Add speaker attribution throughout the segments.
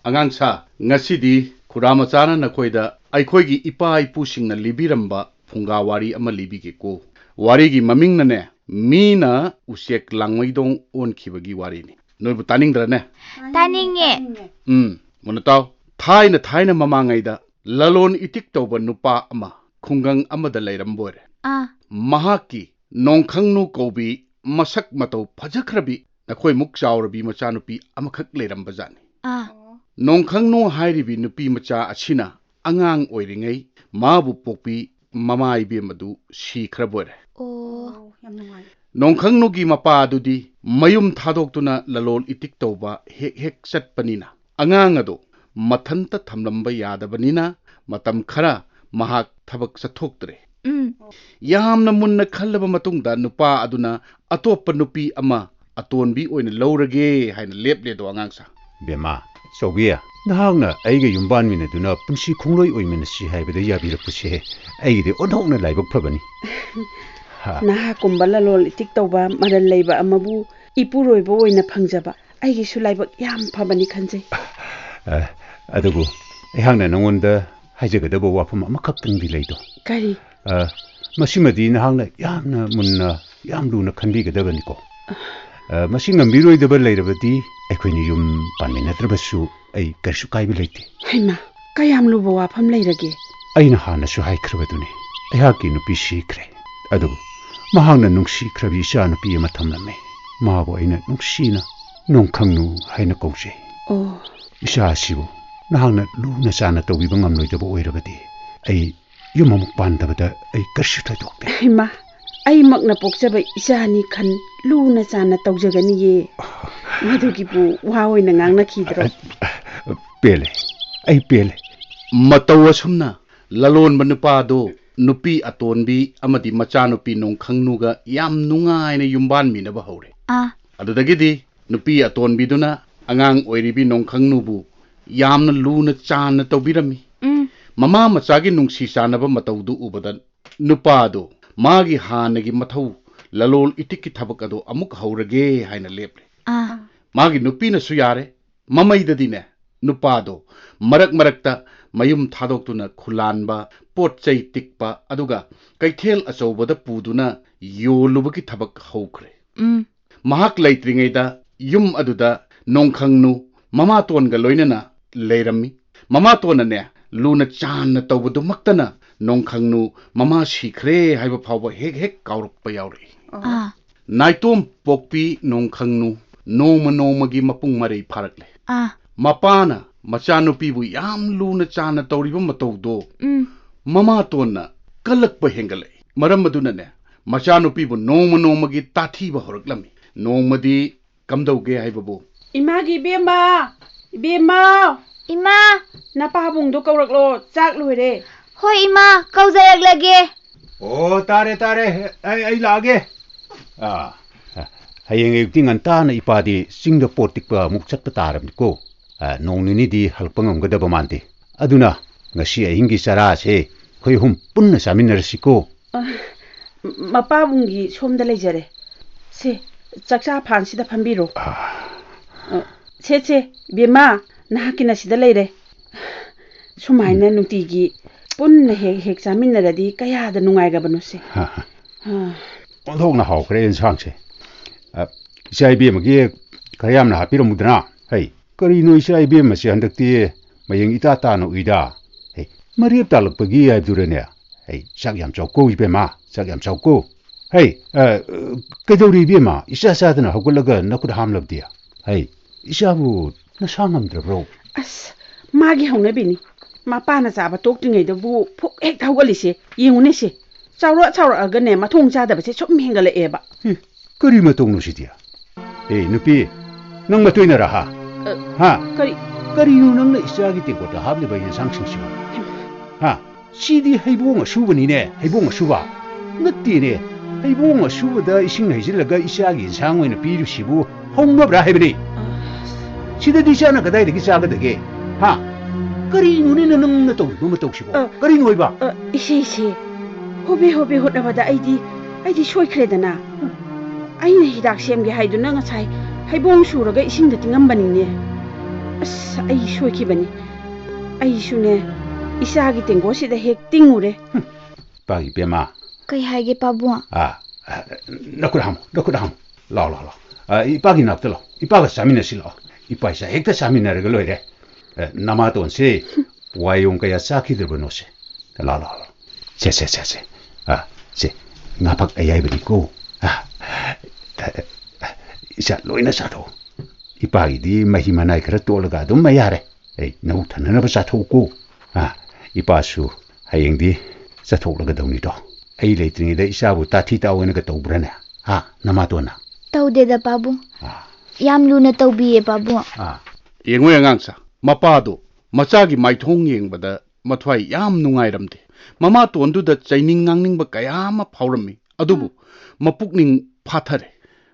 Speaker 1: Angangsa ngasidi kuramachana nakoida aikoigi ipa ipusingna libiramba phunga wari ama libige ko warigi mamingna ne mina usek langmaidong onkhibagi warini noibu taningdra ne
Speaker 2: taninge
Speaker 1: munataw thaina mamangaida lalon itik toba nupa ama khungang amada leirambore mahaki nongkhangnu kobi masak matau phajakhrabi nakoi muk chawrabi machanupi amakhak leirambajani nongkhangnu hairibi nupi macha achina angang oiringai mabu pokpi mamai be madu shikhraboire nongkhangnu gi mapa adudi mayum thadokuna lalol itik toba hek chatpanina angang ado mathanta thamlamba yadabanina matam khara mahak thabak sathoktre yamna munna khallaba matungda nupa aduna atoppa nupi ama atonbi oina lawrage haina leple do angangsa
Speaker 3: bema Sobia, nahangna aiga yumban mina duna punsi khongloi oimena si haibada yabira puse aigide onhokna laibak phabani
Speaker 4: na kumbala lol itik tawba maral leiba amabu ipuroiba oina phangjaba aigi su laibak yam phabani khanjai
Speaker 3: adugu aihangna nangonda haijagadaba wafam amakhaktangdi leido
Speaker 4: kari
Speaker 3: masimadi nahangna yamna munna yamluna khanbigadabani ko masinga miroidaba leirabadi aikoini yum panminatrabasu ai karsu kaibi leite
Speaker 4: haima kayam lubo wafam leirage
Speaker 3: aina hana su haikrabaduni ayaki nupi sikre adu mahangna nungsi krabi sha nupi ama thamlame mabo aina nungsina nongkhangnu haina kongse isha sibu nahangna luna sana tobiba ngamloidaba oirabadi ai yumamuk pandabada ai karsu thaidokte
Speaker 4: haima ai makna pokjaba isani khan luna chana tawjagani ye madugi bu waoina ngangna khidro
Speaker 3: pele ai pele
Speaker 1: matawa sumna lalon manupa do nupi atonbi amadi macha nupi nongkhangnuga yam nungaina yumban minaba hore adudagidi nupi atonbi duna angang oiribi nongkhangnubu yamna luna chana tawbirami mama machagi nungsi chanaba matawdu ubadan nupa do magi hanagi mathau lalol itikki thabak ado amuk haurage haina leple magi nupi na suyare mamaidadi ne nupa do marakta mayum thadokuna khulanba potchai tikpa aduga kaithel achobada puduna yolubaki thabak haukhre mahak leitringeida yum aduda nongkhangnu mama tonga loinana leirami mama tonane luna chan tawbudu maktana nongkhangnu mama shikhre haiba phawba hek kaurukpa yauri naitom pokpi nongkhangnu noma gi mapung marei pharakle mapana machanupi bu yam luna chana tawriba matawdo mama tonna kalakpa hengale maram aduna ne machanupi bu noma gi tathi ba horaklami nomadi kamdauge haibabu
Speaker 4: imagi bema ima napabung do kauraklo chak loire
Speaker 2: hoi ima kaujayaklage
Speaker 3: tare ai lage hayeng ekting antana ipadi singda portikpa mukchatpa taramni ko nongnini di halpangam gadaba mante aduna ngasi ahingi sara se khoi hum punna saminarasiko
Speaker 4: mapabungi somda leijare se chakcha phansida phambiro se bema nahakina sida leire sumaina nutigi punna hek chaminaradi kayada nungai gabanu se
Speaker 3: ondhokna hawkre ensangse isai bema gi kayamna hapiro mudna hey kari no isai bema se handakti mayeng ita ta no ida hey mariap talakpagi aidurane hey sakyam chauko ibema sakyam chauko hey kedori bema isa sadana hagulaga nakud hamlabdia hey isabu nasangamdra bro
Speaker 4: as magi hauna bini mapana chaba toktingei da bu phuk hek thawgalise yengune se chawra agane mathong chadaba se sum hengala eba
Speaker 3: kari matong no sidia nupi nang matuina raha kari nu nang na isagi te kota habli ba yan sangsing siwa sidi haibonga subani ne haibonga suba ngatti ne Ibong asubada ising haisilaga isagi insang oina pirusibu hongmabra haibani. Sidadi sana kadai chagadage. Ha? Kari nunina nangna tawribu matawsibo. Kari noiba?
Speaker 4: Ise. Hobe hotnabada aidi soikredana. Aina hidak semge haiduna ngasai haibong suraga isingda tingambanine. As ai soikibani. Ai sune isagi tengosida hek tingure.
Speaker 3: Pagi bema.
Speaker 2: Kay haige pabuang.
Speaker 3: Nakudaham. Lao. Ipagi naktalo. Ipaga samina silo. Ipaisa hekta samina regaloire. Namaton se wayong kaya saki derbanose. Lao. Se. Se ngapak ayay beriko. Isa loina sato. Ipagi di mahimanay karatolaga dum mayare. Nautan na ba sato ko. Ipasu hayeng di sato laga daw nito. Ay laytring ida isabu tati tawa na katawbra na. Namatona.
Speaker 2: Tawde da pabu. Yam luna tawbiye pabu.
Speaker 1: Yengoy angangsa. Mapado macagi maithong yengbada mathwai yam nungairamde. Mama tonduda chaining ngangning ba kaya ma phaurammi. Adubu mapukning phathare.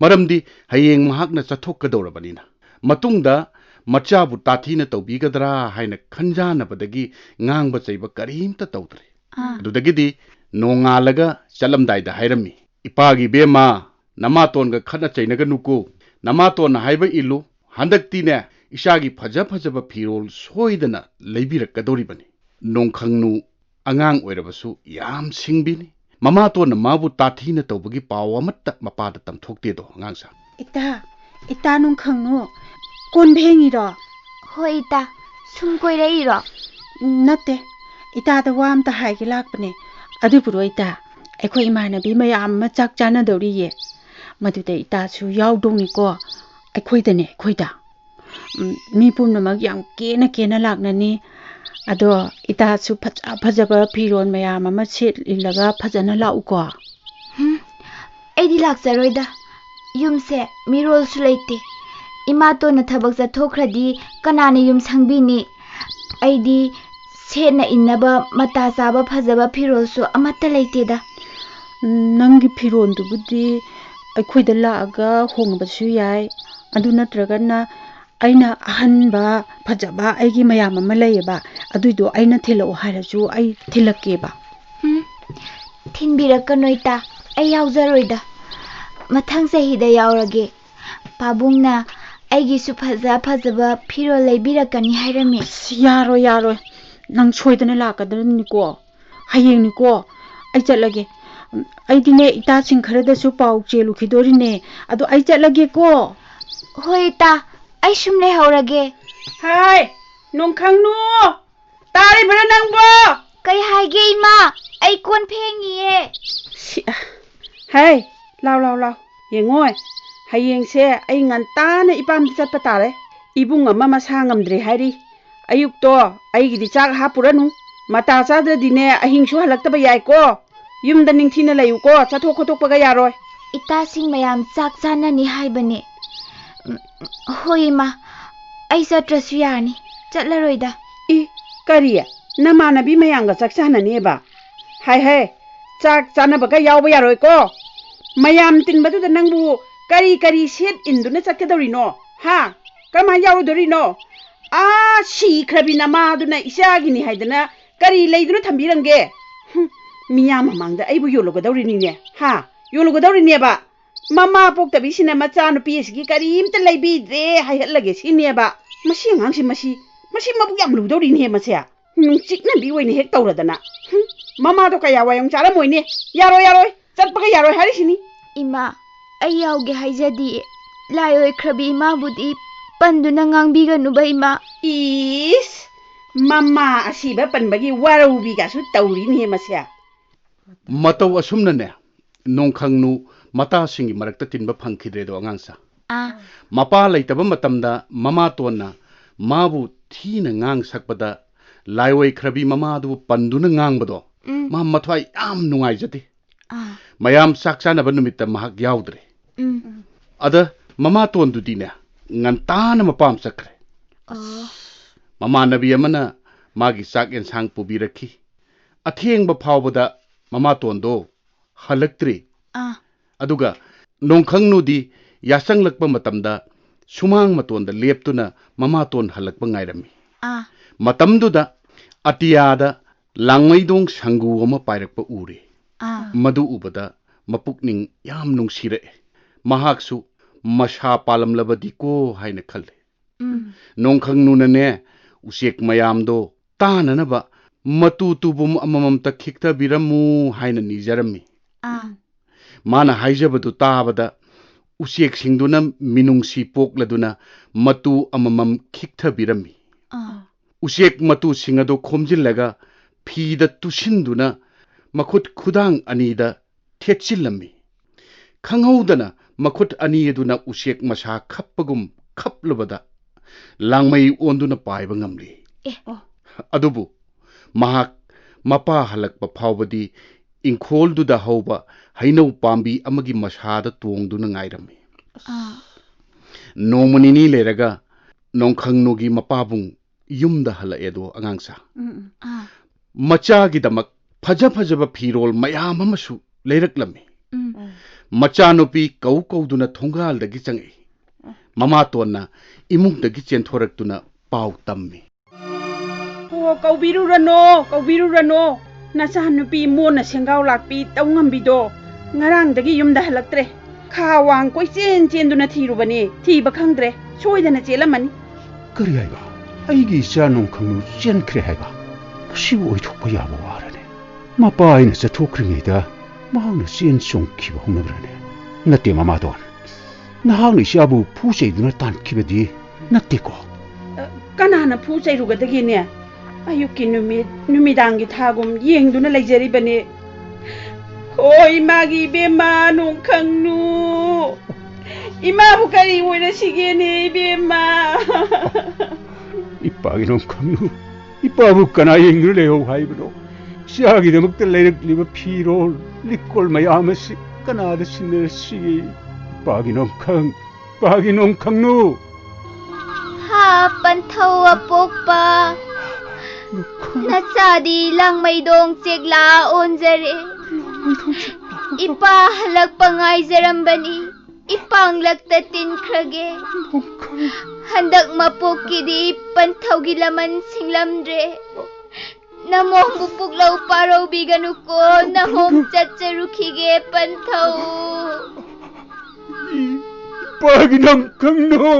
Speaker 1: Maramdi hayeng mahakna chathokkadorabanina. Matungda machabu tathina tawbigadra haina khanjanabadagi ngangba chaiba karimta tawdre. Adudagidi nongalaga chalamdaida hairami. Ipagi bema namatonga khana chainaga nuko. Namaton haiba ilu handaktine isagi phajaba phirol soidana leibirakadoribani. Nongkhangnu angang oirabasu yam singbini. Mamaton mabu tathina tawbagi paw amatta mapada tamthokte do angangsa.
Speaker 4: Ita nongkhangnu kon bhengiro.
Speaker 2: Hoi ita sum koirairo.
Speaker 4: Natte ita da wam ta haigi lakpane. Adupuro ita akhoi imanabi mayam ma chak chana doriye. Maduda ita su yaudongni ko akhoi da. Mi pumnamak yang kena laknani. Ado ita su phajaba phiron mayam ama set ilaga phajana lauko.
Speaker 2: Aidi laksaroida. Yumse mirol su leite. Imato na thabak chathokhradi kanana yum sangbini. Aidi sena innaba mata saba phajaba phirol su amatta leiteda.
Speaker 4: Nangi phiron du budi akhoi da laaga hongbasu yai. Adu natragana aina ahanba phajaba aigi mayam ama leyeba. Aduido aina thilo harasu ai thilakeba.
Speaker 2: Thinbirakanoita ai yaujaroida. Mathang sahida yaurage. Pabungna aigi su phajaba phirol leibirakani hairami.
Speaker 4: Yaro nang soidana lakadraniko. Hayengniko ai chatlage. Aidine ita sing kharada su pau chelu khidorine. Ado ai chatlage ko.
Speaker 2: Hoi ita ai sumle haurage.
Speaker 4: Hai nongkhangnu tari bara nangbo.
Speaker 2: Kai haige ima ai kon phengiye.
Speaker 4: Hai lao yengoi hayengse ai ngantana ipam chatpa tare. Ibung ama masa ngamdre hairi. Ayukto aigidi chak hapuranu. Mata chadradine ahingsu halaktaba yai ko. Yumda ningthina layu ko chathok khotokpaga yaroi.
Speaker 2: Ita sing mayam chak chanani haibane. Hoi ma ai chatrasu yani chatlaroida.
Speaker 4: Kariya namanabi mayanga chak chanani ba. Hai chak chanabaga yawba yaroi ko. Mayam tinbadu da nangbu kari set induna chatkadorino. Ha kama yawdorino. Shikhrabi namaduna isagini haidana kari leiduna thambirange. Miyam mamangda aibu yologodaurinine. Ha yologodaurinne ba. Mama poktabi sina macha nupi asgi karimta leibidre haihatlage sine ba. Masi angangsi masi mabu yam ludaurinhe masya. Nungchikna bi oine hek tauradana. Mama to kaya wayong charamoine. Yaroi chatpaga yaroi harisini.
Speaker 2: Ima ai yauge haijadi layoi khrabi ima budi panduna ngangbiganu ba ima.
Speaker 4: Is mama asiba panbagi warawbi ga su taurinhe masya.
Speaker 1: Mataw asumnane nongkhangnu mata singi marakta tinba phangkhidre do angangsa. Mapa laitaba matamda mama tonna mabu thina ngang sakpada laiwai khrabi mama du panduna ngangbado ma mathwai yam nungai jati. Mayam sakchana banumita mahak yaudre. Ada mama ton dudine ngantana mapam sakre. Mama nabi amana magi sak ensang pubirakhi. Atheng ba phawbada mama tondo halaktri Aduga nongkhangnu di yasanglakpa matamda sumang matonda leptuna mamaton halakpa ngairami. Matamduda atiyada langmaidong sanggu ama pairakpa uri. Madu ubada mapukning yam nungsire. Mahaksu masha palamlabadi ko haina khalle. Nongkhangnu nane usiek mayamdo tananaba matu tubum amamamta khikta biramu haina nijarami. Mana haijabadu tabada usiek singduna minungsi pokladuna matu amamam khikta birami. Usiek matu singado khomjillaga phida tusinduna makhut khudang anida thetchilami. Khanghaudana makhut ani aduna usiek masha khappagum khaplubada langmai onduna paiba ngamli. Adubu mahak mapa halakpa phawbadi ingkholduda hauba hainau pambi amagi mashada tuongduna ngairami. Nomanini leraga nongkhangnugi mapabung yumda halaedo angangsa. Machagidamak phajaba phirol mayam amasu leiraklami. Machanupi kauduna thongal-dagi changi. Mamatonna imungdagi chenthoraktuna pau tammi.
Speaker 4: Kaubirurano. Nachanupi mona sengau lakpi taungambido. Ngarangdagi yumda halaktre. Khawang koi chenduna thirubani. Thiba khangdre. Soidana chelamani.
Speaker 3: Kari haiba. Aigi isa nongkhangnu chenkre haiba. Sibu oithokpa yaba warane. Mapa aina chathokringeida mahangna chen songkhiba hongnabrane. Natte mamadon. Nahangna isabu phuseiduna tankibadi natteko.
Speaker 4: Kanana phuseirugadagine. Ayuki numidangi thagum yengduna laijaribane. Hoi magi bema nongkhangnu. Ima bukari oina sigene bema.
Speaker 3: Ipagi nongkhangnu. Ipabu kana yengru leo haibno. Siagidamakta leirakliba phirol likol mayamasi kanada sinersi. Ipagi nongkhangnu.
Speaker 2: Ha panthau apokpa. Nasadi langmaidong chegla onjare. Ipa halak pangai jarambani. Ipanglakta tinkrage. Handak mapokidi panthaugi laman singlamdre. Namong bupuglaw paraw biganuko nahom chacharukhige panthau.
Speaker 3: Ipagi nongkhangnu.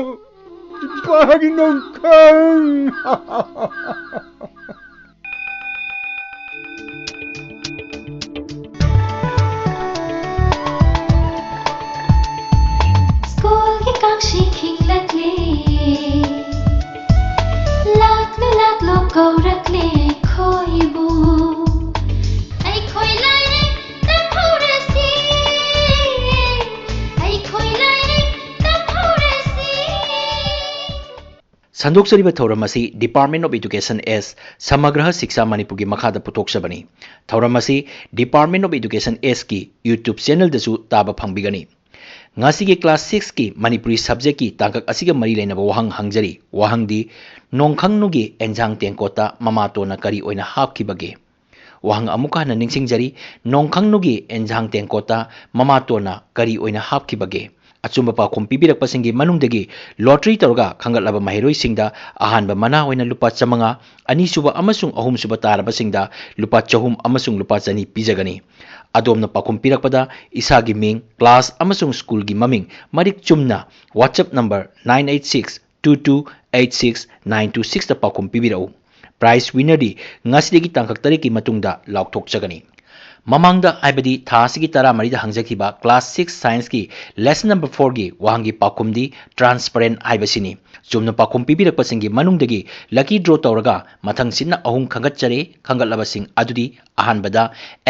Speaker 3: Ipagi nongkhang.
Speaker 5: Sandok-sariba thauram asi Department of Education S SAMAGRA SHIKSHA MANIPUR की मखादा पुथोक्सबनी थौरम asi Department of Education S की YouTube channel dasu taba phangbigani ngasi के class 6 की Manipuri subject की tangkak asiga mari lainaba wahang hangjari wahang di nongkhangnu gi enjang tengkota mamato na kari oina hapkhibage wahang amuka na ningsingjari nongkhangnu gi enjang tengkota mamato na kari oina hapkhibage achumba pa khompi birak pasingi manungdagi lottery toroga khangatlaba mahiroi singda ahanba mana oina lupa chamanga ani suba amasung ahum suba taraba singda lupa chahum amasung lupa chani pijagani adomna pakhom pirakpada isagi ming class amasung school gi maming marik chumna WhatsApp number 9862286926 ta pakhom pibirau prize winner di ngasidegi tangkak tariki matungda laukthok chagani Mamangda aibadi thasigi tara marida hangjakiba class 6 science ki lesson number 4 gi wahangi pakumdi transparent aibasini chumna pakum pibirak pasingi manungdagi lucky draw tawraga mathang sinna ahum khangatchare khangatlabasing adudi ahanbada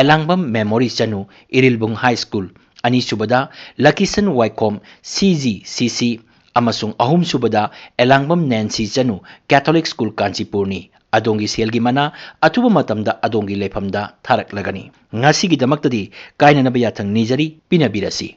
Speaker 5: elangbam memory chanu irilbung high school ani subada Luckison Wycombe CGCC amasung ahum subada elangbam Nancy chanu Catholic School Kanchipurni adongi selgi mana atuba matamda adongi lephamda tharak lagani ngasi gi damaktadi kaina nabayathang nijari pinabirasi